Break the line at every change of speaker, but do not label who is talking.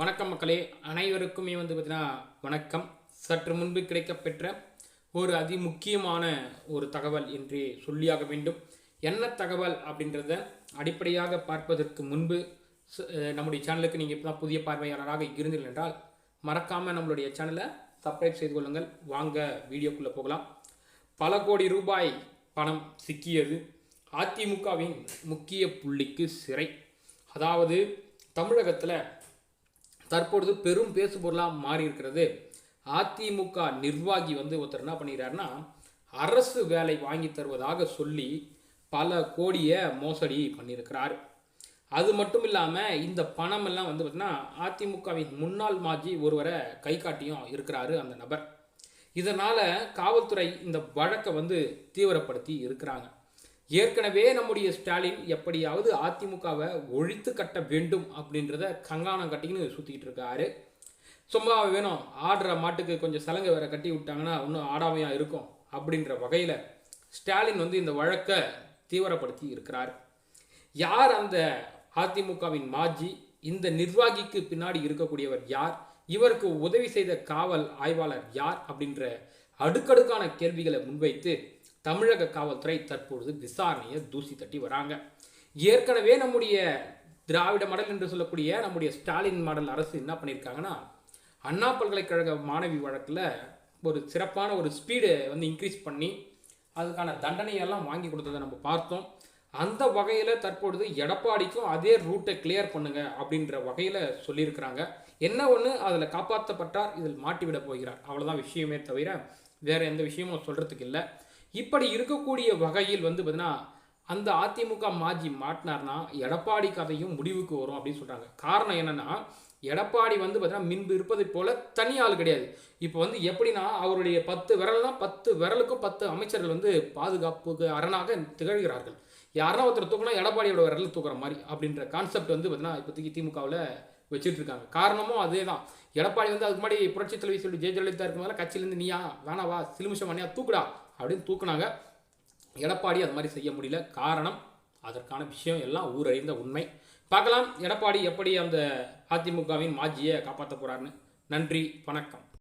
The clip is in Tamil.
வணக்கம் மக்களே, அனைவருக்குமே பார்த்தீங்கன்னா வணக்கம். சற்று முன்பு கிடைக்கப்பெற்ற ஒரு அதிமுக்கியமான ஒரு தகவல் என்று சொல்லியாக வேண்டும். என்ன தகவல் அப்படின்றத அடிப்படையாக பார்ப்பதற்கு முன்பு நம்முடைய சேனலுக்கு நீங்கள் இப்போ தான் புதிய பார்வையாளராக இருந்தீர்கள் என்றால் மறக்காமல் நம்மளுடைய சேனலை சப்ஸ்கிரைப் செய்து கொள்ளுங்கள். வாங்க வீடியோக்குள்ளே போகலாம். பல கோடி ரூபாய் பணம் சிக்கியது. அதிமுகவின் முக்கிய புள்ளிக்கு சிறை. அதாவது தமிழகத்தில் தற்பொழுது பெரும் பேசுபொருளாக மாறி இருக்கிறது. அதிமுக நிர்வாகி ஒருத்தர் என்ன பண்ணிக்கிறாருன்னா, அரசு வேலை வாங்கி தருவதாக சொல்லி பல கோடியை மோசடி பண்ணியிருக்கிறார். அது மட்டும் இல்லாமல் இந்த பணம் எல்லாம் பார்த்தீங்கன்னா அதிமுகவின் முன்னாள் மாஜி ஒருவரை கை காட்டியும் இருக்கிறாரு அந்த நபர். இதனால் காவல்துறை இந்த வழக்கை தீவிரப்படுத்தி இருக்கிறாங்க. ஏற்கனவே நம்முடைய ஸ்டாலின் எப்படியாவது அதிமுகவை ஒழித்து கட்ட வேண்டும் அப்படின்றத கங்காணம் கட்டிக்கின்னு சுற்றிக்கிட்டு இருக்காரு. சும்மா வேணும், ஆடுற மாட்டுக்கு கொஞ்சம் சலங்கை வேற கட்டி விட்டாங்கன்னா இன்னும் ஆடாமையாக இருக்கும் அப்படின்ற வகையில் ஸ்டாலின் இந்த வழக்கை தீவிரப்படுத்தி இருக்கிறார். யார் அந்த அதிமுகவின் மாஜி? இந்த நிர்வாகிக்கு பின்னாடி இருக்கக்கூடியவர் யார்? இவருக்கு உதவி செய்த காவல் ஆய்வாளர் யார்? அப்படின்ற அடுக்கடுக்கான கேள்விகளை முன்வைத்து தமிழக காவல்துறை தற்பொழுது விசாரணையை தூசி தட்டி வராங்க. ஏற்கனவே நம்முடைய திராவிட மாடல் என்று சொல்லக்கூடிய நம்முடைய ஸ்டாலின் மாடல் அரசு என்ன பண்ணியிருக்காங்கன்னா, அண்ணா பல்கலைக்கழக மாணவி வழக்கில் ஒரு சிறப்பான ஒரு ஸ்பீடு இன்க்ரீஸ் பண்ணி அதுக்கான தண்டனையெல்லாம் வாங்கி கொடுத்ததை நம்ம பார்த்தோம். அந்த வகையில் தற்பொழுது எடப்பாடிக்கும் அதே ரூட்டை கிளியர் பண்ணுங்க அப்படின்ற வகையில் சொல்லியிருக்கிறாங்க. என்ன ஒன்று, அதில் காப்பாற்றப்பட்டார், இதில் மாட்டிவிட போகிறார், அவ்வளோதான் விஷயமே தவிர வேறு எந்த விஷயமும் சொல்கிறதுக்கு இல்லை. இப்படி இருக்கக்கூடிய வகையில் பார்த்தீங்கன்னா அந்த அதிமுக மாஜி மாட்டினார்னா எடப்பாடி கதையும் முடிவுக்கு வரும் அப்படின்னு சொல்கிறாங்க. காரணம் என்னென்னா, எடப்பாடி பார்த்தீங்கன்னா முன்பு இருப்பதை போல தனி ஆள் கிடையாது. இப்போ எப்படின்னா அவருடைய 10 விரல்னா 10 விரலுக்கும் 10 அமைச்சர்கள் பாதுகாப்புக்கு அரணாக திகழ்கிறார்கள். யாருன்னா ஒருத்தர் தூக்கினா எடப்பாடியோட விரல் தூக்குற மாதிரி அப்படின்ற கான்செப்ட் பார்த்தீங்கன்னா இப்போதைக்கு திமுகவில் வச்சுட்டு இருக்காங்க. காரணமும் அதே தான். எடப்பாடி அதுக்கு முன்னாடி புரட்சி தலைவி சொல்லி ஜெயலலிதா இருக்கும்போது கட்சியிலேருந்து நீயா வேணாவா சிலுமிஷம் பண்ணியா தூக்குடா அப்படின்னு தூக்குனாங்க. எடப்பாடி அது மாதிரி செய்ய முடியல. காரணம், அதற்கான விஷயம் எல்லாம் ஊரறிந்த உண்மை. பார்க்கலாம் எடப்பாடி எப்படி அந்த அதிமுகவின் மாஜியை காப்பாற்ற போறாருன்னு. நன்றி, வணக்கம்.